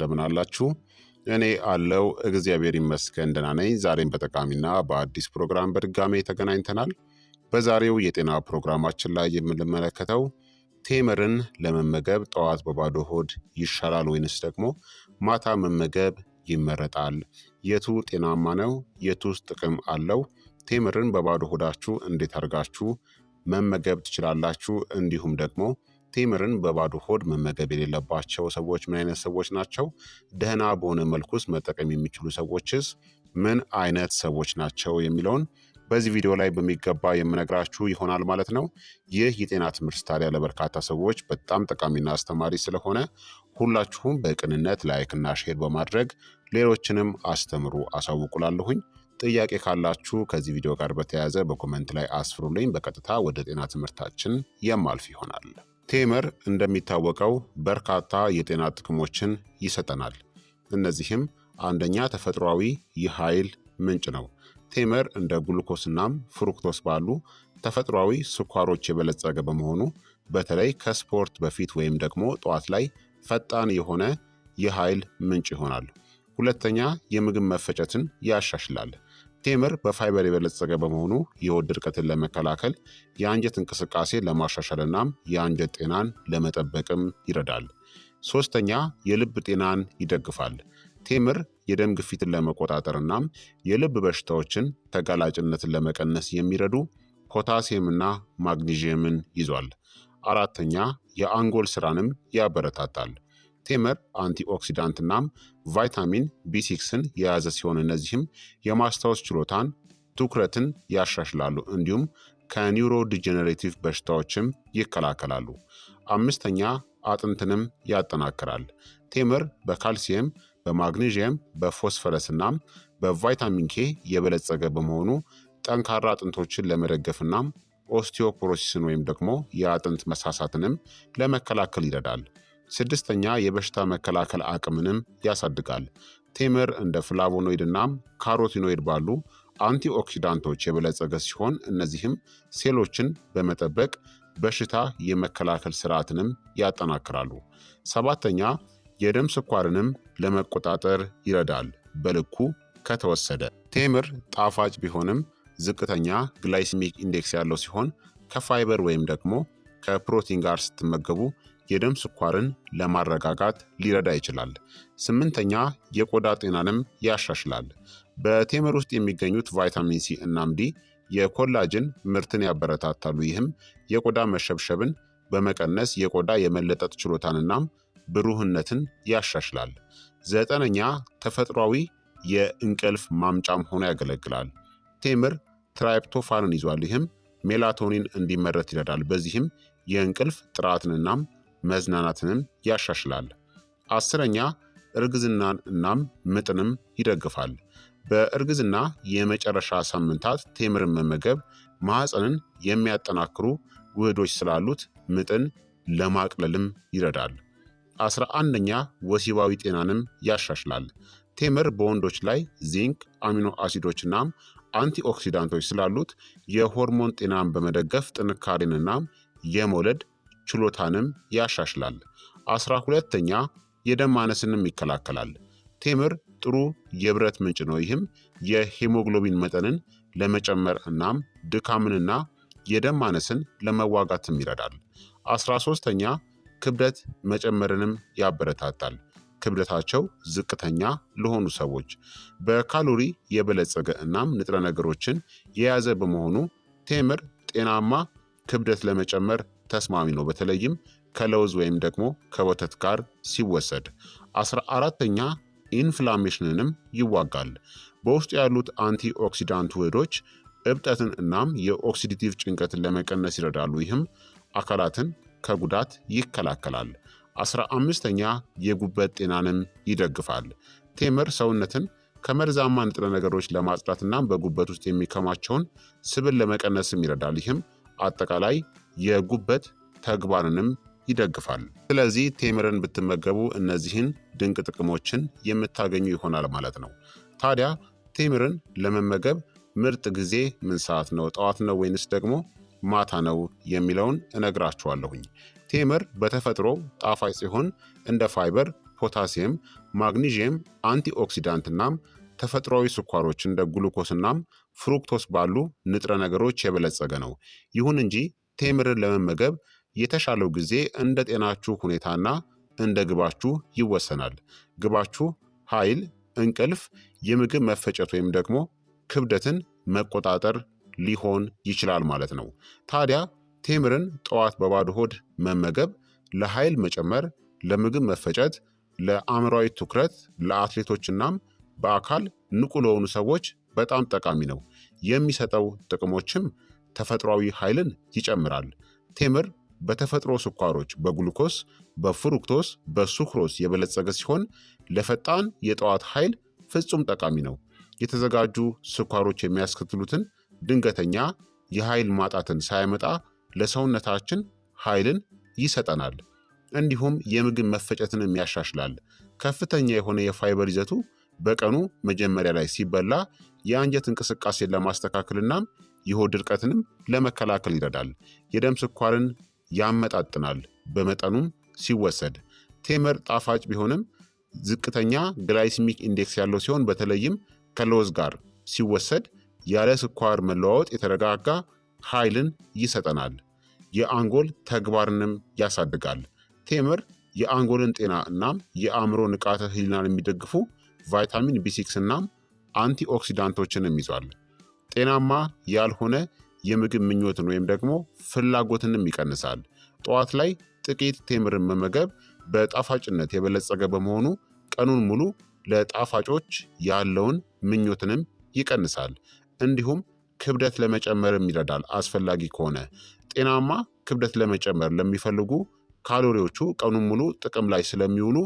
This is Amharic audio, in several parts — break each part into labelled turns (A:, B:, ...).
A: እንደምን አላችሁ? እኔ አለው እግዚአብሔር ይመስገን ደህና ነኝ። ዛሬም በጠቃሚና በአዲስ ፕሮግራም በድጋሜ ተገናኝተናል። በዛሬው የጤና ፕሮግራማችን ላይ የምንመለከተው ቴምርን ለመመገብ ጠዋት በባዶ ሆድ ይሻላል ወይንስ ደግሞ ማታ መመገብ ይመረጣል? የቱ ጤናማ ነው? የቱስ ጥቅም አለው? ቴምርን በባዶ ሆዳችሁ እንዴት አድርጋችሁ መመገብ ትችላላችሁ? እንዲሁም ደግሞ ቴምርን በባዶ ሆድ መመገብ የሌለባቸው ሰዎች ምን አይነት ሰዎች ናቸው? ደህና በሆነ መልኩስ መጠቀም የሚችሉ ሰዎችስ ምን አይነት ሰዎች ናቸው? የሚለውን በዚህ ቪዲዮ ላይ በሚገባ የምነግራችሁ ይሆናል ማለት ነው። ይህ የጤና ትምህርት ታዲያ ለበርካታ ሰዎች በጣም ጠቃሚና አስተማሪ ስለሆነ ሁላችሁም በቅንነት ላይክና ሼር በማድረግ ሌሎችንም አስተምሩ አሳውቁላለሁኝ። ጥያቄ ካላችሁ ከዚህ ቪዲዮ ጋር በተያያዘ በኮመንት ላይ አስፍሩልኝ። በቀጥታ ወደ ጤና ትምህርታችን የማልፍ ይሆናል። ቴምር እንደሚታወቀው በርካታ የጤና ጥቅሞችን ይሰጠናል። እነዚህም አንደኛ ተፈጥሯዊ የኃይል ምንጭ ነው። ቴምር እንደ ግሉኮስናም ፍሩክቶስ ባሉ ተፈጥሯዊ ስኳሮች የበለጸገ በመሆኑ በተለይ ከስፖርት በፊት ወይም ደግሞ ጠዋት ላይ ፈጣን የሆነ የኃይል ምንጭ ይሆናል። ሁለተኛ የምግብ መፈጨትን ያሻሽላል። ቴምር በፋይበር የበለጸገ በመሆኑ የሆድ ድርቀትን ለመከላከል፣ የአንጀት እንቅስቃሴ ለማሻሻል እናም የአንጀት ጤናን ለመጠበቅም ይረዳል። ሶስተኛ የልብ ጤናን ይደግፋል። ቴምር የደም ግፊትን ለመቆጣጠር እናም የልብ በሽታዎችን ተጋላጭነትን ለመቀነስ የሚረዱ ፖታሲየምና ማግኒዥየምን ይዟል። አራተኛ የአንጎል ስራንም ያበረታታል። ቴምር አንቲኦክሲዳንት እናም ቫይታሚን ቢ6ን የያዘ ሲሆን እነዚህም የማስታወስ ችሎታን፣ ትኩረትን ያሻሽላሉ እንዲሁም ከኒውሮ ዲጀነሬቲቭ በሽታዎችም ይከላከላሉ። አምስተኛ አጥንትንም ያጠናክራል። ቴምር በካልሲየም፣ በማግኔዥየም፣ በፎስፈረስ እናም በቫይታሚን ኬ የበለጸገ በመሆኑ ጠንካራ አጥንቶችን ለመደገፍ እናም ኦስቲዮፖሮሲስን ወይም ደግሞ የአጥንት መሳሳትንም ለመከላከል ይረዳል። ስድስተኛ የበሽታ መከላከል አቅምንም ያሳድጋል። ቴምር እንደ ፍላቮኖይድ እናም ካሮቲኖይድ ባሉ አንቲኦክሲዳንቶች የበለጸገ ሲሆን እነዚህም ሴሎችን በመጠበቅ በሽታ የመከላከል ስርዓትንም ያጠናክራሉ። ሰባተኛ የደም ስኳርንም ለመቆጣጠር ይረዳል በልኩ ከተወሰደ። ቴምር ጣፋጭ ቢሆንም ዝቅተኛ ግላይሲሚክ ኢንዴክስ ያለው ሲሆን ከፋይበር ወይም ደግሞ ከፕሮቲን ጋር ስትመገቡ የደም ስኳርን ለማረጋጋት ሊረዳ ይችላል። ስምንተኛ የቆዳ ጤናንም ያሻሽላል። በቴምር ውስጥ የሚገኙት ቫይታሚን ሲ እናም ዲ የኮላጅን ምርትን ያበረታታሉ። ይህም የቆዳ መሸብሸብን በመቀነስ የቆዳ የመለጠጥ ችሎታንናም ብሩህነትን ያሻሽላል። ዘጠነኛ ተፈጥሯዊ የእንቅልፍ ማምጫም ሆኖ ያገለግላል። ቴምር ትራይፕቶፋንን ይዟል። ይህም ሜላቶኒን እንዲመረት ይረዳል። በዚህም የእንቅልፍ ጥራትንናም መዝናናትንም ያሻሽላል። አስረኛ እርግዝናን እናም ምጥንም ይደግፋል። በእርግዝና የመጨረሻ ሳምንታት ቴምርን መመገብ ማህፀንን የሚያጠናክሩ ውህዶች ስላሉት ምጥን ለማቅለልም ይረዳል። 11ኛ ወሲባዊ ጤናንም ያሻሽላል። ቴምር በወንዶች ላይ ዚንክ፣ አሚኖ አሲዶች እናም አንቲኦክሲዳንቶች ስላሉት የሆርሞን ጤናን በመደገፍ ጥንካሬንናም የመውለድ ችሎታንም ያሻሽላል። 12ኛ የደም ማነስንም ይከላከላል። ቴምር ጥሩ የብረት ምንጭ ነው። ይህም የሄሞግሎቢን መጠንን ለመጨመር እናም ድካምንና የደም ማነስን ለመዋጋትም ይረዳል። 13ኛ ክብደት መጨመርንም ያበረታታል። ክብደታቸው ዝቅተኛ ለሆኑ ሰዎች በካሎሪ የበለጸገ እናም ንጥረ ነገሮችን የያዘ በመሆኑ ቴምር ጤናማ ክብደት ለመጨመር ተስማሚ ነው። በተለይም ከለውዝ ወይም ደግሞ ከወተት ጋር ሲወሰድ። 14ኛ ኢንፍላሜሽንንም ይዋጋል። በውስጡ ያሉት አንቲ ኦክሲዳንት ውህዶች እብጠትን እናም የኦክሲዲቲቭ ጭንቀትን ለመቀነስ ይረዳሉ። ይህም አካላትን ከጉዳት ይከላከላል። 15ኛ የጉበት ጤናንም ይደግፋል። ቴምር ሰውነትን ከመርዛማ ንጥረ ነገሮች ለማጽዳት እናም በጉበት ውስጥ የሚከማቸውን ስብን ለመቀነስም ይረዳል። ይህም አጠቃላይ የጉበት ተግባርንም ይደግፋል። ስለዚህ ቴምርን ብትመገቡ እነዚህን ድንቅ ጥቅሞችን የምታገኙ ይሆናል ማለት ነው። ታዲያ ቴምርን ለመመገብ ምርጥ ጊዜ ምን ሰዓት ነው? ጠዋት ነው ወይንስ ደግሞ ማታ ነው የሚለውን እነግራችኋለሁኝ። ቴምር በተፈጥሮ ጣፋጭ ሲሆን እንደ ፋይበር፣ ፖታሲየም፣ ማግኒዥየም፣ አንቲኦክሲዳንት እናም ተፈጥሯዊ ስኳሮች እንደ ግሉኮስ እናም ፍሩክቶስ ባሉ ንጥረ ነገሮች የበለጸገ ነው። ይሁን እንጂ ቴምርን ለመመገብ የተሻለው ጊዜ እንደ ጤናችሁ ሁኔታና እንደ ግባችሁ ይወሰናል። ግባችሁ ኃይል፣ እንቅልፍ፣ የምግብ መፈጨት ወይም ደግሞ ክብደትን መቆጣጠር ሊሆን ይችላል ማለት ነው። ታዲያ ቴምርን ጠዋት በባዶ ሆድ መመገብ ለኃይል መጨመር፣ ለምግብ መፈጨት፣ ለአእምሯዊ ትኩረት፣ ለአትሌቶችናም በአካል ንቁ ለሆኑ ሰዎች በጣም ጠቃሚ ነው። የሚሰጠው ጥቅሞችም ተፈጥሯዊ ኃይልን ይጨምራል። ቴምር በተፈጥሮ ስኳሮች በግሉኮስ፣ በፍሩክቶስ፣ በሱክሮስ የበለጸገ ሲሆን ለፈጣን የጠዋት ኃይል ፍጹም ጠቃሚ ነው። የተዘጋጁ ስኳሮች የሚያስከትሉትን ድንገተኛ የኃይል ማጣትን ሳያመጣ ለሰውነታችን ኃይልን ይሰጠናል። እንዲሁም የምግብ መፈጨትንም ያሻሽላል። ከፍተኛ የሆነ የፋይበር ይዘቱ በቀኑ መጀመሪያ ላይ ሲበላ የአንጀት እንቅስቃሴን ለማስተካከልና የሆድ ድርቀትንም ለመከላከል ይረዳል። የደም ስኳርን ያመጣጥናል በመጠኑም ሲወሰድ። ቴምር ጣፋጭ ቢሆንም ዝቅተኛ ግላይሲሚክ ኢንዴክስ ያለው ሲሆን በተለይም ከለውዝ ጋር ሲወሰድ ያለ ስኳር መለዋወጥ የተረጋጋ ኃይልን ይሰጠናል። የአንጎል ተግባርንም ያሳድጋል። ቴምር የአንጎልን ጤና እናም የአእምሮ ንቃተ ህሊናን የሚደግፉ ቫይታሚን ቢ6 እናም አንቲኦክሲዳንቶችንም ይዟል። ጤናማ ያልሆነ የምግብ ምኞትን ወይም ደግሞ ፍላጎትንም ይቀንሳል። ጠዋት ላይ ጥቂት ቴምርን መመገብ በጣፋጭነት የበለጸገ በመሆኑ ቀኑን ሙሉ ለጣፋጮች ያለውን ምኞትንም ይቀንሳል። እንዲሁም ክብደት ለመጨመርም ይረዳል። አስፈላጊ ከሆነ ጤናማ ክብደት ለመጨመር ለሚፈልጉ ካሎሪዎቹ ቀኑን ሙሉ ጥቅም ላይ ስለሚውሉ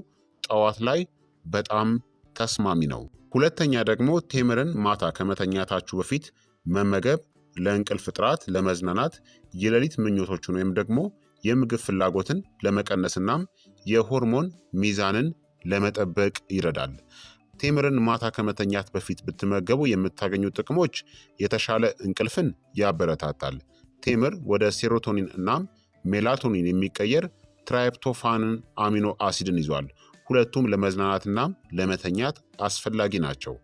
A: ጠዋት ላይ በጣም ተስማሚ ነው። ሁለተኛ ደግሞ ቴምርን ማታ ከመተኛታችሁ በፊት መመገብ ለእንቅልፍ ጥራት፣ ለመዝናናት፣ የሌሊት ምኞቶችን ወይም ደግሞ የምግብ ፍላጎትን ለመቀነስናም የሆርሞን ሚዛንን ለመጠበቅ ይረዳል። ቴምርን ማታ ከመተኛት በፊት ብትመገቡ የምታገኙ ጥቅሞች የተሻለ እንቅልፍን ያበረታታል። ቴምር ወደ ሴሮቶኒን እናም ሜላቶኒን የሚቀየር ትራይፕቶፋንን አሚኖ አሲድን ይዟል። ሁለቱም ለመዝናናትናም ለመተኛት አስፈላጊ ናቸው።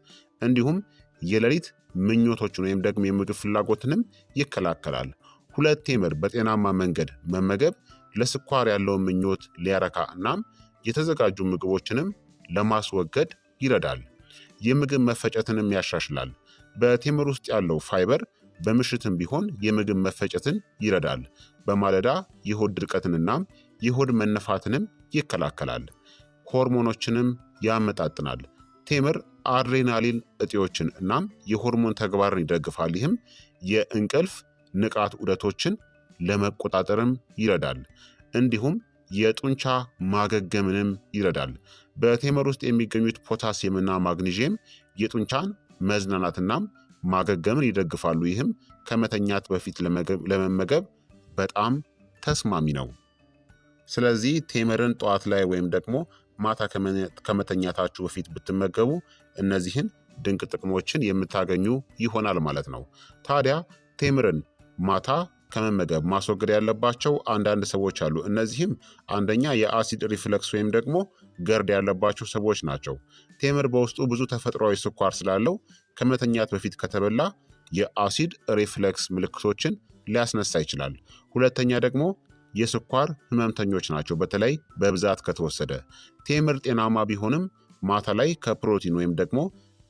A: እንዲሁም የሌሊት ምኞቶችን ወይም ደግሞ የምግብ ፍላጎትንም ይከላከላል። ሁለት ቴምር በጤናማ መንገድ መመገብ ለስኳር ያለውን ምኞት ሊያረካ እናም የተዘጋጁ ምግቦችንም ለማስወገድ ይረዳል። የምግብ መፈጨትንም ያሻሽላል። በቴምር ውስጥ ያለው ፋይበር በምሽትም ቢሆን የምግብ መፈጨትን ይረዳል። በማለዳ የሆድ ድርቀትንናም የሆድ መነፋትንም ይከላከላል። ሆርሞኖችንም ያመጣጥናል። ቴምር አድሬናሊን እጢዎችን እናም የሆርሞን ተግባርን ይደግፋል። ይህም የእንቅልፍ ንቃት ዑደቶችን ለመቆጣጠርም ይረዳል። እንዲሁም የጡንቻ ማገገምንም ይረዳል። በቴምር ውስጥ የሚገኙት ፖታሲየምና ማግኒዥየም የጡንቻን መዝናናትናም ማገገምን ይደግፋሉ። ይህም ከመተኛት በፊት ለመመገብ በጣም ተስማሚ ነው። ስለዚህ ቴምርን ጠዋት ላይ ወይም ደግሞ ማታ ከመተኛታችሁ በፊት ብትመገቡ እነዚህን ድንቅ ጥቅሞችን የምታገኙ ይሆናል ማለት ነው። ታዲያ ቴምርን ማታ ከመመገብ ማስወገድ ያለባቸው አንዳንድ ሰዎች አሉ። እነዚህም አንደኛ የአሲድ ሪፍለክስ ወይም ደግሞ ገርድ ያለባቸው ሰዎች ናቸው። ቴምር በውስጡ ብዙ ተፈጥሯዊ ስኳር ስላለው ከመተኛት በፊት ከተበላ የአሲድ ሪፍለክስ ምልክቶችን ሊያስነሳ ይችላል። ሁለተኛ ደግሞ የስኳር ህመምተኞች ናቸው፣ በተለይ በብዛት ከተወሰደ። ቴምር ጤናማ ቢሆንም ማታ ላይ ከፕሮቲን ወይም ደግሞ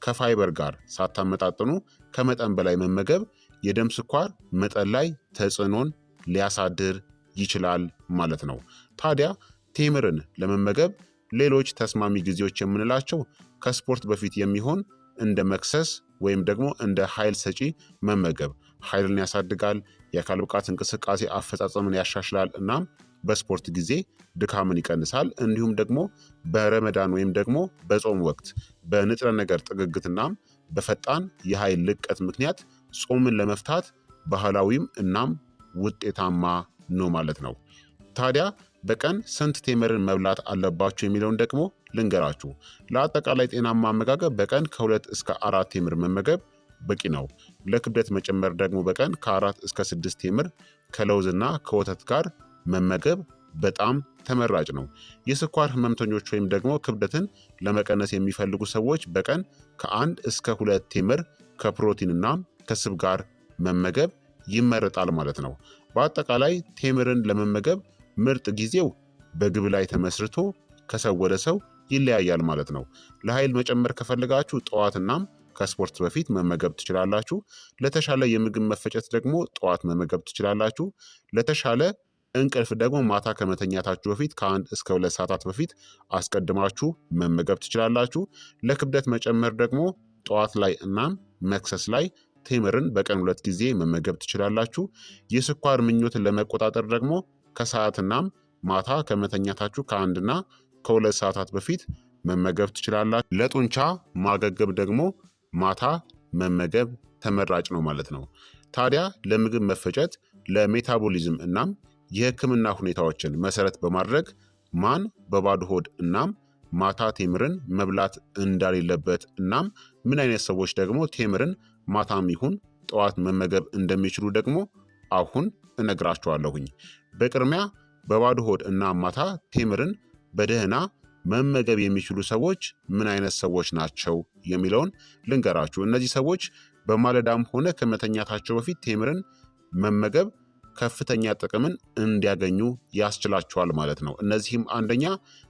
A: ከፋይበር ጋር ሳታመጣጥኑ ከመጠን በላይ መመገብ የደም ስኳር መጠን ላይ ተጽዕኖን ሊያሳድር ይችላል ማለት ነው። ታዲያ ቴምርን ለመመገብ ሌሎች ተስማሚ ጊዜዎች የምንላቸው ከስፖርት በፊት የሚሆን እንደ መክሰስ ወይም ደግሞ እንደ ኃይል ሰጪ መመገብ ኃይልን ያሳድጋል፣ የአካል ብቃት እንቅስቃሴ አፈጻጸምን ያሻሽላል እናም በስፖርት ጊዜ ድካምን ይቀንሳል። እንዲሁም ደግሞ በረመዳን ወይም ደግሞ በጾም ወቅት በንጥረ ነገር ጥግግትናም በፈጣን የኃይል ልቀት ምክንያት ጾምን ለመፍታት ባህላዊም እናም ውጤታማ ነው ማለት ነው። ታዲያ በቀን ስንት ቴምርን መብላት አለባችሁ የሚለውን ደግሞ ልንገራችሁ። ለአጠቃላይ ጤናማ አመጋገብ በቀን ከ2 እስከ 4 ቴምር መመገብ በቂ ነው። ለክብደት መጨመር ደግሞ በቀን ከ4 እስከ 6 ቴምር ከለውዝና ከወተት ጋር መመገብ በጣም ተመራጭ ነው። የስኳር ህመምተኞች ወይም ደግሞ ክብደትን ለመቀነስ የሚፈልጉ ሰዎች በቀን ከ1 እስከ 2 ቴምር ከፕሮቲንና ከስብ ጋር መመገብ ይመረጣል ማለት ነው። በአጠቃላይ ቴምርን ለመመገብ ምርጥ ጊዜው በግብ ላይ ተመስርቶ ከሰው ወደ ሰው ይለያያል ማለት ነው። ለኃይል መጨመር ከፈለጋችሁ ጠዋትናም ከስፖርት በፊት መመገብ ትችላላችሁ። ለተሻለ የምግብ መፈጨት ደግሞ ጠዋት መመገብ ትችላላችሁ። ለተሻለ እንቅልፍ ደግሞ ማታ ከመተኛታችሁ በፊት ከ1 እስከ 2 ሰዓታት በፊት አስቀድማችሁ መመገብ ትችላላችሁ። ለክብደት መጨመር ደግሞ ጠዋት ላይ እናም መክሰስ ላይ ቴምርን በቀን 2 ጊዜ መመገብ ትችላላችሁ። የስኳር ምኞትን ለመቆጣጠር ደግሞ ከሰዓትናም ማታ ከመተኛታችሁ ከ1 እና ከ2 ሰዓታት በፊት መመገብ ትችላላችሁ። ለጡንቻ ማገገም ደግሞ ማታ መመገብ ተመራጭ ነው ማለት ነው። ታዲያ ለምግብ መፈጨት፣ ለሜታቦሊዝም እናም የህክምና ሁኔታዎችን መሰረት በማድረግ ማን በባዶ ሆድ እናም ማታ ቴምርን መብላት እንዳሌለበት እናም ምን አይነት ሰዎች ደግሞ ቴምርን ማታም ይሁን ጠዋት መመገብ እንደሚችሉ ደግሞ አሁን እነግራችኋለሁኝ። በቅድሚያ በባዶ ሆድ እና ማታ ቴምርን በደህና መመገብ የሚችሉ ሰዎች ምን አይነት ሰዎች ናቸው የሚለውን ልንገራችሁ። እነዚህ ሰዎች በማለዳም ሆነ ከመተኛታቸው በፊት ቴምርን መመገብ ከፍተኛ ጥቅምን እንዲያገኙ ያስችላቸዋል ማለት ነው። እነዚህም አንደኛ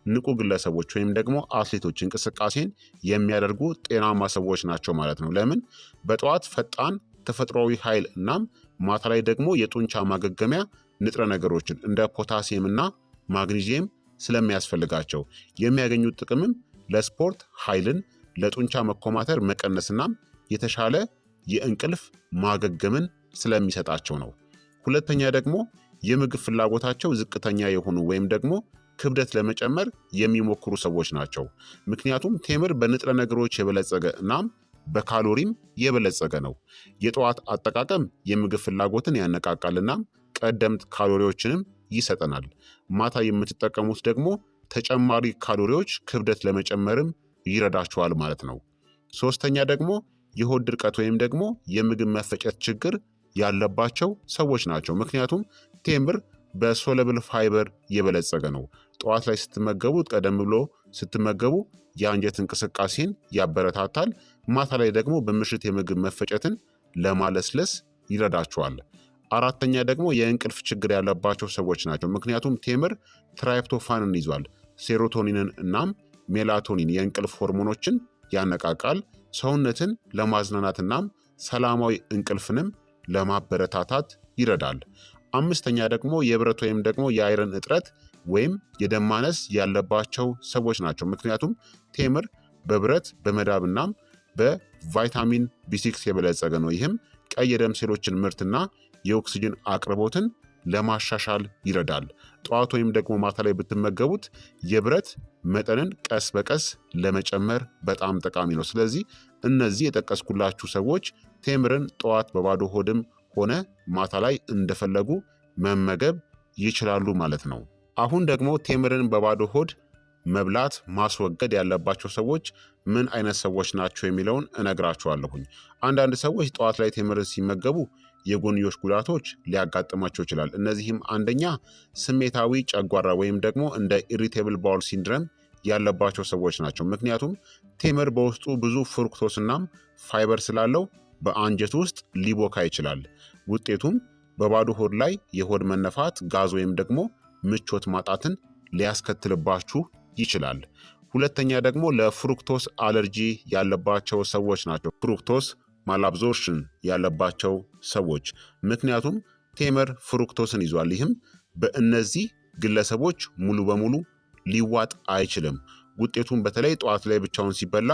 A: ንቁ ግለሰቦች ወይም ደግሞ አትሌቶች፣ እንቅስቃሴን የሚያደርጉ ጤናማ ሰዎች ናቸው ማለት ነው። ለምን? በጠዋት ፈጣን ተፈጥሯዊ ኃይል እናም ማታ ላይ ደግሞ የጡንቻ ማገገሚያ ንጥረ ነገሮችን እንደ ፖታሲየም እና ማግኒዚየም ስለሚያስፈልጋቸው የሚያገኙት ጥቅምም ለስፖርት ኃይልን፣ ለጡንቻ መኮማተር መቀነስናም የተሻለ የእንቅልፍ ማገገምን ስለሚሰጣቸው ነው። ሁለተኛ ደግሞ የምግብ ፍላጎታቸው ዝቅተኛ የሆኑ ወይም ደግሞ ክብደት ለመጨመር የሚሞክሩ ሰዎች ናቸው። ምክንያቱም ቴምር በንጥረ ነገሮች የበለጸገ እናም በካሎሪም የበለጸገ ነው። የጠዋት አጠቃቀም የምግብ ፍላጎትን ያነቃቃልና ቀደምት ካሎሪዎችንም ይሰጠናል። ማታ የምትጠቀሙት ደግሞ ተጨማሪ ካሎሪዎች ክብደት ለመጨመርም ይረዳችኋል ማለት ነው። ሶስተኛ ደግሞ የሆድ ድርቀት ወይም ደግሞ የምግብ መፈጨት ችግር ያለባቸው ሰዎች ናቸው። ምክንያቱም ቴምር በሶለብል ፋይበር የበለጸገ ነው። ጠዋት ላይ ስትመገቡት ቀደም ብሎ ስትመገቡ የአንጀት እንቅስቃሴን ያበረታታል። ማታ ላይ ደግሞ በምሽት የምግብ መፈጨትን ለማለስለስ ይረዳቸዋል። አራተኛ ደግሞ የእንቅልፍ ችግር ያለባቸው ሰዎች ናቸው። ምክንያቱም ቴምር ትራይፕቶፋንን ይዟል። ሴሮቶኒንን እናም ሜላቶኒን የእንቅልፍ ሆርሞኖችን ያነቃቃል። ሰውነትን ለማዝናናት እናም ሰላማዊ እንቅልፍንም ለማበረታታት ይረዳል። አምስተኛ ደግሞ የብረት ወይም ደግሞ የአይረን እጥረት ወይም የደም ማነስ ያለባቸው ሰዎች ናቸው። ምክንያቱም ቴምር በብረት በመዳብ እናም በቫይታሚን ቢ6 የበለጸገ ነው። ይህም ቀይ የደም ሴሎችን ምርትና የኦክሲጅን አቅርቦትን ለማሻሻል ይረዳል። ጠዋት ወይም ደግሞ ማታ ላይ ብትመገቡት የብረት መጠንን ቀስ በቀስ ለመጨመር በጣም ጠቃሚ ነው። ስለዚህ እነዚህ የጠቀስኩላችሁ ሰዎች ቴምርን ጠዋት በባዶ ሆድም ሆነ ማታ ላይ እንደፈለጉ መመገብ ይችላሉ ማለት ነው። አሁን ደግሞ ቴምርን በባዶ ሆድ መብላት ማስወገድ ያለባቸው ሰዎች ምን አይነት ሰዎች ናቸው የሚለውን እነግራችኋለሁኝ። አንዳንድ ሰዎች ጠዋት ላይ ቴምርን ሲመገቡ የጎንዮሽ ጉዳቶች ሊያጋጥማቸው ይችላል። እነዚህም አንደኛ ስሜታዊ ጨጓራ ወይም ደግሞ እንደ ኢሪቴብል ባውል ሲንድረም ያለባቸው ሰዎች ናቸው። ምክንያቱም ቴምር በውስጡ ብዙ ፍሩክቶስናም ፋይበር ስላለው በአንጀት ውስጥ ሊቦካ ይችላል። ውጤቱም በባዶ ሆድ ላይ የሆድ መነፋት፣ ጋዝ ወይም ደግሞ ምቾት ማጣትን ሊያስከትልባችሁ ይችላል። ሁለተኛ ደግሞ ለፍሩክቶስ አለርጂ ያለባቸው ሰዎች ናቸው። ፍሩክቶስ ማላብዞርሽን ያለባቸው ሰዎች፣ ምክንያቱም ቴምር ፍሩክቶስን ይዟል። ይህም በእነዚህ ግለሰቦች ሙሉ በሙሉ ሊዋጥ አይችልም። ውጤቱም በተለይ ጠዋት ላይ ብቻውን ሲበላ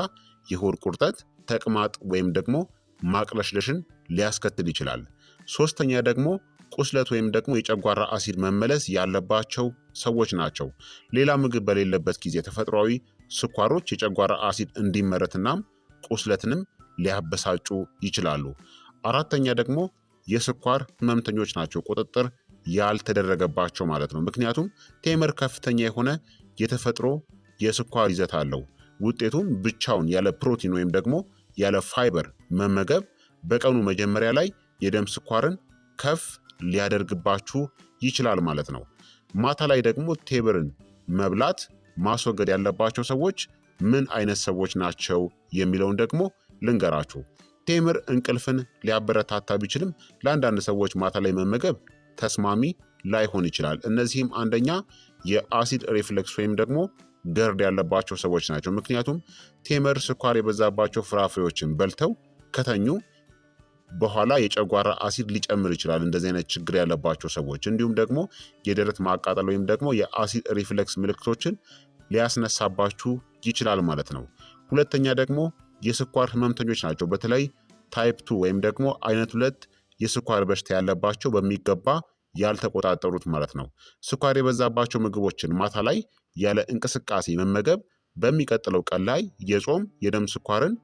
A: የሆድ ቁርጠት፣ ተቅማጥ ወይም ደግሞ ማቅለሽለሽን ሊያስከትል ይችላል። ሶስተኛ ደግሞ ቁስለት ወይም ደግሞ የጨጓራ አሲድ መመለስ ያለባቸው ሰዎች ናቸው። ሌላ ምግብ በሌለበት ጊዜ ተፈጥሯዊ ስኳሮች የጨጓራ አሲድ እንዲመረትናም ቁስለትንም ሊያበሳጩ ይችላሉ። አራተኛ ደግሞ የስኳር ህመምተኞች ናቸው፣ ቁጥጥር ያልተደረገባቸው ማለት ነው። ምክንያቱም ቴምር ከፍተኛ የሆነ የተፈጥሮ የስኳር ይዘት አለው። ውጤቱም ብቻውን ያለ ፕሮቲን ወይም ደግሞ ያለ ፋይበር መመገብ በቀኑ መጀመሪያ ላይ የደም ስኳርን ከፍ ሊያደርግባችሁ ይችላል ማለት ነው። ማታ ላይ ደግሞ ቴምርን መብላት ማስወገድ ያለባቸው ሰዎች ምን አይነት ሰዎች ናቸው የሚለውን ደግሞ ልንገራችሁ። ቴምር እንቅልፍን ሊያበረታታ ቢችልም ለአንዳንድ ሰዎች ማታ ላይ መመገብ ተስማሚ ላይሆን ይችላል። እነዚህም አንደኛ የአሲድ ሪፍለክስ ወይም ደግሞ ገርድ ያለባቸው ሰዎች ናቸው። ምክንያቱም ቴምር ስኳር የበዛባቸው ፍራፍሬዎችን በልተው ከተኙ በኋላ የጨጓራ አሲድ ሊጨምር ይችላል እንደዚህ አይነት ችግር ያለባቸው ሰዎች። እንዲሁም ደግሞ የደረት ማቃጠል ወይም ደግሞ የአሲድ ሪፍለክስ ምልክቶችን ሊያስነሳባችሁ ይችላል ማለት ነው። ሁለተኛ ደግሞ የስኳር ህመምተኞች ናቸው። በተለይ ታይፕ 2 ወይም ደግሞ አይነት 2 የስኳር በሽታ ያለባቸው በሚገባ ያልተቆጣጠሩት ማለት ነው። ስኳር የበዛባቸው ምግቦችን ማታ ላይ ያለ እንቅስቃሴ መመገብ በሚቀጥለው ቀን ላይ የጾም የደም ስኳርን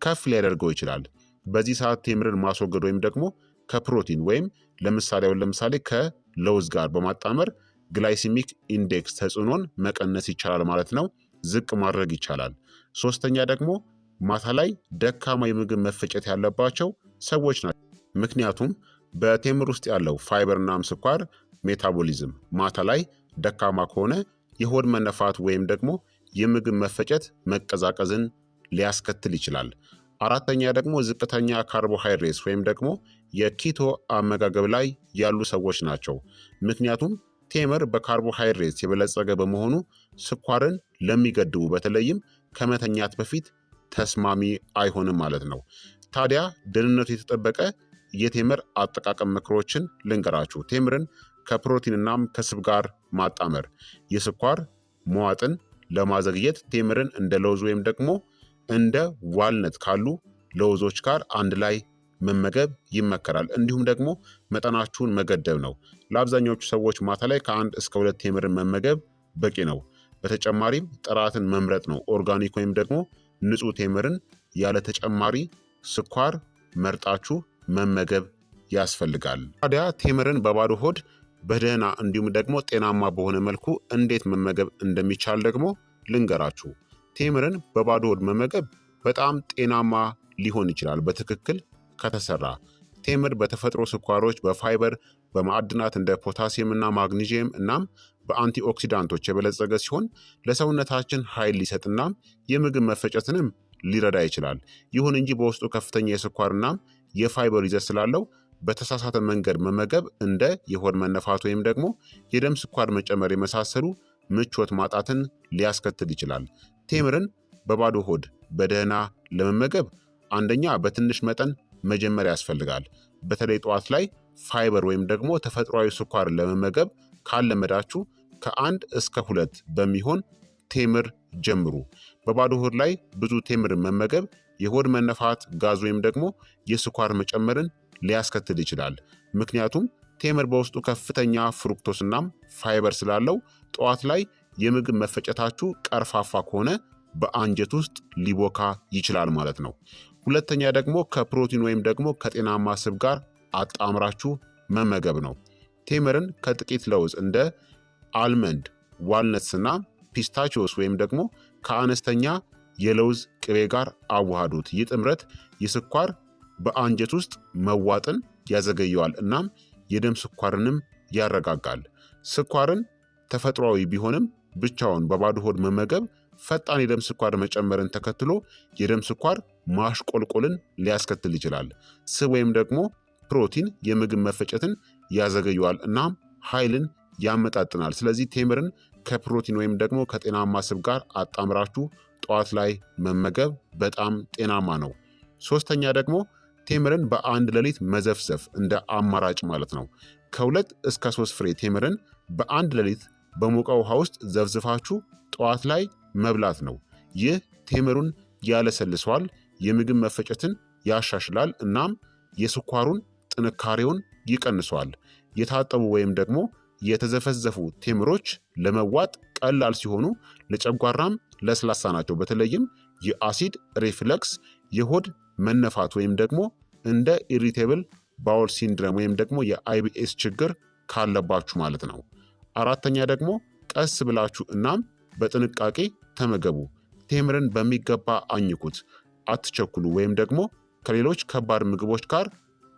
A: ከፍ ሊያደርገው ይችላል። በዚህ ሰዓት ቴምርን ማስወገድ ወይም ደግሞ ከፕሮቲን ወይም ለምሳሌ ከለውዝ ጋር በማጣመር ግላይሲሚክ ኢንዴክስ ተጽዕኖን መቀነስ ይቻላል ማለት ነው። ዝቅ ማድረግ ይቻላል። ሶስተኛ ደግሞ ማታ ላይ ደካማ የምግብ መፈጨት ያለባቸው ሰዎች ናቸው። ምክንያቱም በቴምር ውስጥ ያለው ፋይበርናም ስኳር ሜታቦሊዝም ማታ ላይ ደካማ ከሆነ የሆድ መነፋት ወይም ደግሞ የምግብ መፈጨት መቀዛቀዝን ሊያስከትል ይችላል። አራተኛ ደግሞ ዝቅተኛ ካርቦሃይድሬትስ ወይም ደግሞ የኪቶ አመጋገብ ላይ ያሉ ሰዎች ናቸው። ምክንያቱም ቴምር በካርቦሃይድሬትስ የበለጸገ በመሆኑ ስኳርን ለሚገድቡ በተለይም ከመተኛት በፊት ተስማሚ አይሆንም ማለት ነው። ታዲያ ደህንነቱ የተጠበቀ የቴምር አጠቃቀም ምክሮችን ልንገራችሁ። ቴምርን ከፕሮቲንናም ከስብ ጋር ማጣመር። የስኳር መዋጥን ለማዘግየት ቴምርን እንደ ለውዝ ወይም ደግሞ እንደ ዋልነት ካሉ ለውዞች ጋር አንድ ላይ መመገብ ይመከራል። እንዲሁም ደግሞ መጠናችሁን መገደብ ነው። ለአብዛኛዎቹ ሰዎች ማታ ላይ ከ1 እስከ 2 ቴምርን መመገብ በቂ ነው። በተጨማሪም ጥራትን መምረጥ ነው። ኦርጋኒክ ወይም ደግሞ ንጹህ ቴምርን ያለ ተጨማሪ ስኳር መርጣችሁ መመገብ ያስፈልጋል። ታዲያ ቴምርን በባዶ ሆድ በደህና እንዲሁም ደግሞ ጤናማ በሆነ መልኩ እንዴት መመገብ እንደሚቻል ደግሞ ልንገራችሁ። ቴምርን በባዶ ሆድ መመገብ በጣም ጤናማ ሊሆን ይችላል በትክክል ከተሰራ። ቴምር በተፈጥሮ ስኳሮች፣ በፋይበር፣ በማዕድናት እንደ ፖታሲየም እና ማግኒዥየም እናም በአንቲኦክሲዳንቶች የበለጸገ ሲሆን ለሰውነታችን ኃይል ሊሰጥና የምግብ መፈጨትንም ሊረዳ ይችላል። ይሁን እንጂ በውስጡ ከፍተኛ የስኳርና የፋይበር ይዘት ስላለው በተሳሳተ መንገድ መመገብ እንደ የሆድ መነፋት ወይም ደግሞ የደም ስኳር መጨመር የመሳሰሉ ምቾት ማጣትን ሊያስከትል ይችላል። ቴምርን በባዶ ሆድ በደህና ለመመገብ አንደኛ በትንሽ መጠን መጀመር ያስፈልጋል። በተለይ ጠዋት ላይ ፋይበር ወይም ደግሞ ተፈጥሯዊ ስኳር ለመመገብ ካለመዳችሁ ከ1 እስከ 2 በሚሆን ቴምር ጀምሩ። በባዶ ሆድ ላይ ብዙ ቴምር መመገብ የሆድ መነፋት፣ ጋዝ ወይም ደግሞ የስኳር መጨመርን ሊያስከትል ይችላል። ምክንያቱም ቴምር በውስጡ ከፍተኛ ፍሩክቶስናም ፋይበር ስላለው ጠዋት ላይ የምግብ መፈጨታችሁ ቀርፋፋ ከሆነ በአንጀት ውስጥ ሊቦካ ይችላል ማለት ነው። ሁለተኛ ደግሞ ከፕሮቲን ወይም ደግሞ ከጤናማ ስብ ጋር አጣምራችሁ መመገብ ነው። ቴምርን ከጥቂት ለውዝ እንደ አልመንድ፣ ዋልነትስና ፒስታቺዮስ ወይም ደግሞ ከአነስተኛ የለውዝ ቅቤ ጋር አዋሃዱት። ይህ ጥምረት የስኳር በአንጀት ውስጥ መዋጥን ያዘገየዋል እናም የደም ስኳርንም ያረጋጋል። ስኳርን ተፈጥሯዊ ቢሆንም ብቻውን በባዶ ሆድ መመገብ ፈጣን የደም ስኳር መጨመርን ተከትሎ የደም ስኳር ማሽቆልቆልን ሊያስከትል ይችላል። ስብ ወይም ደግሞ ፕሮቲን የምግብ መፈጨትን ያዘገየዋል እናም ኃይልን ያመጣጥናል። ስለዚህ ቴምርን ከፕሮቲን ወይም ደግሞ ከጤናማ ስብ ጋር አጣምራችሁ ጠዋት ላይ መመገብ በጣም ጤናማ ነው። ሶስተኛ ደግሞ ቴምርን በአንድ ሌሊት መዘፍዘፍ እንደ አማራጭ ማለት ነው። ከ2 እስከ 3 ፍሬ ቴምርን በአንድ ሌሊት በሞቀ ውሃ ውስጥ ዘፍዝፋችሁ ጠዋት ላይ መብላት ነው። ይህ ቴምሩን ያለሰልሰዋል፣ የምግብ መፈጨትን ያሻሽላል እናም የስኳሩን ጥንካሬውን ይቀንሰዋል። የታጠቡ ወይም ደግሞ የተዘፈዘፉ ቴምሮች ለመዋጥ ቀላል ሲሆኑ ለጨጓራም ለስላሳ ናቸው። በተለይም የአሲድ ሪፍለክስ፣ የሆድ መነፋት ወይም ደግሞ እንደ ኢሪቴብል ባውል ሲንድረም ወይም ደግሞ የአይቢኤስ ችግር ካለባችሁ ማለት ነው። አራተኛ ደግሞ ቀስ ብላችሁ እናም በጥንቃቄ ተመገቡ። ቴምርን በሚገባ አኝኩት፣ አትቸኩሉ ወይም ደግሞ ከሌሎች ከባድ ምግቦች ጋር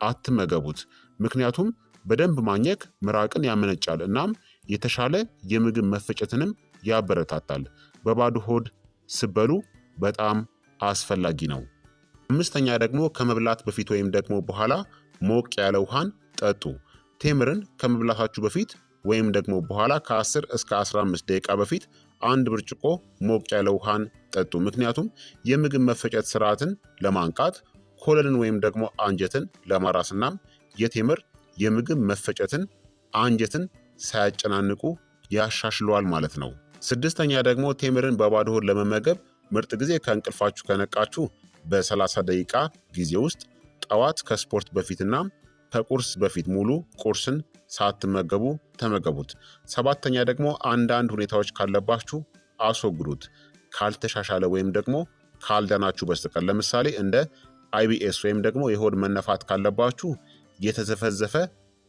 A: አትመገቡት። ምክንያቱም በደንብ ማኘክ ምራቅን ያመነጫል እናም የተሻለ የምግብ መፈጨትንም ያበረታታል። በባዶ ሆድ ስትበሉ በጣም አስፈላጊ ነው። አምስተኛ ደግሞ ከመብላት በፊት ወይም ደግሞ በኋላ ሞቅ ያለ ውሃን ጠጡ። ቴምርን ከመብላታችሁ በፊት ወይም ደግሞ በኋላ ከ10 እስከ 15 ደቂቃ በፊት አንድ ብርጭቆ ሞቅ ያለ ውሃን ጠጡ። ምክንያቱም የምግብ መፈጨት ስርዓትን ለማንቃት ኮለንን ወይም ደግሞ አንጀትን ለማራስናም የቴምር የምግብ መፈጨትን አንጀትን ሳያጨናንቁ ያሻሽለዋል ማለት ነው። ስድስተኛ ደግሞ ቴምርን በባዶ ሆድ ለመመገብ ምርጥ ጊዜ ከእንቅልፋችሁ ከነቃችሁ በ30 ደቂቃ ጊዜ ውስጥ ጠዋት ከስፖርት በፊትና ከቁርስ በፊት ሙሉ ቁርስን ሳትመገቡ ተመገቡት። ሰባተኛ ደግሞ አንዳንድ ሁኔታዎች ካለባችሁ አስወግዱት፣ ካልተሻሻለ ወይም ደግሞ ካልዳናችሁ በስተቀር። ለምሳሌ እንደ IBS ወይም ደግሞ የሆድ መነፋት ካለባችሁ የተዘፈዘፈ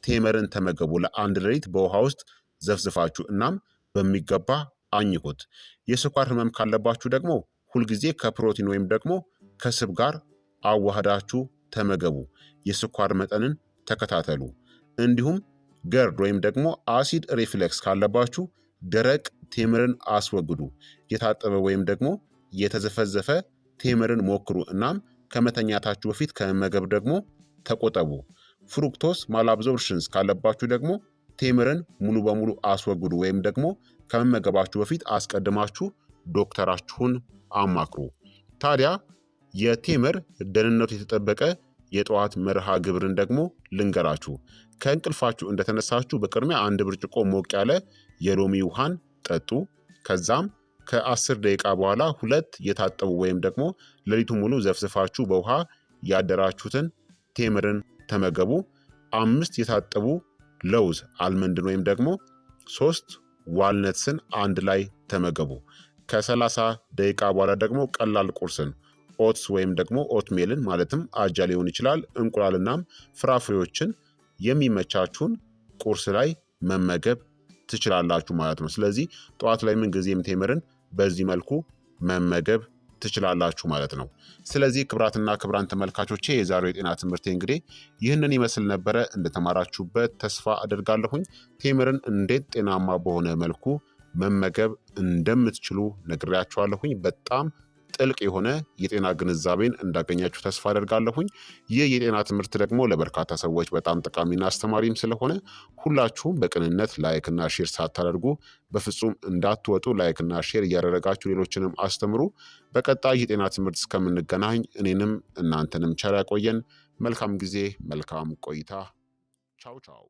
A: ቴምርን ተመገቡ። ለአንድ ሌሊት በውሃ ውስጥ ዘፍዝፋችሁ እናም በሚገባ አኝኩት። የስኳር ህመም ካለባችሁ ደግሞ ሁልጊዜ ከፕሮቲን ወይም ደግሞ ከስብ ጋር አዋህዳችሁ ተመገቡ። የስኳር መጠንን ተከታተሉ። እንዲሁም ገርድ ወይም ደግሞ አሲድ ሪፍሌክስ ካለባችሁ ደረቅ ቴምርን አስወግዱ። የታጠበ ወይም ደግሞ የተዘፈዘፈ ቴምርን ሞክሩ። እናም ከመተኛታችሁ በፊት ከመመገብ ደግሞ ተቆጠቡ። ፍሩክቶስ ማላብዞርሽንስ ካለባችሁ ደግሞ ቴምርን ሙሉ በሙሉ አስወግዱ ወይም ደግሞ ከመመገባችሁ በፊት አስቀድማችሁ ዶክተራችሁን አማክሩ። ታዲያ የቴምር ደህንነቱ የተጠበቀ የጠዋት መርሃ ግብርን ደግሞ ልንገራችሁ። ከእንቅልፋችሁ እንደተነሳችሁ በቅድሚያ አንድ ብርጭቆ ሞቅ ያለ የሎሚ ውሃን ጠጡ። ከዛም ከ10 ደቂቃ በኋላ 2 የታጠቡ ወይም ደግሞ ሌሊቱ ሙሉ ዘፍዝፋችሁ በውሃ ያደራችሁትን ቴምርን ተመገቡ። 5 የታጠቡ ለውዝ አልመንድን ወይም ደግሞ 3 ዋልነትስን አንድ ላይ ተመገቡ። ከ30 ደቂቃ በኋላ ደግሞ ቀላል ቁርስን ኦትስ ወይም ደግሞ ኦትሜልን ማለትም አጃ ሊሆን ይችላል፣ እንቁላልናም ፍራፍሬዎችን የሚመቻችሁን ቁርስ ላይ መመገብ ትችላላችሁ ማለት ነው። ስለዚህ ጠዋት ላይ ምን ጊዜም ቴምርን በዚህ መልኩ መመገብ ትችላላችሁ ማለት ነው። ስለዚህ ክቡራትና ክቡራን ተመልካቾቼ የዛሬው የጤና ትምህርቴ እንግዲህ ይህንን ይመስል ነበረ። እንደተማራችሁበት ተስፋ አደርጋለሁኝ። ቴምርን እንዴት ጤናማ በሆነ መልኩ መመገብ እንደምትችሉ ነግሬያችኋለሁኝ። በጣም ጥልቅ የሆነ የጤና ግንዛቤን እንዳገኛችሁ ተስፋ አደርጋለሁኝ። ይህ የጤና ትምህርት ደግሞ ለበርካታ ሰዎች በጣም ጠቃሚና አስተማሪም ስለሆነ ሁላችሁም በቅንነት ላይክና ሼር ሳታደርጉ በፍጹም እንዳትወጡ። ላይክና ሼር እያደረጋችሁ ሌሎችንም አስተምሩ። በቀጣይ የጤና ትምህርት እስከምንገናኝ እኔንም እናንተንም ቸር ያቆየን። መልካም ጊዜ፣ መልካም ቆይታ። ቻው ቻው።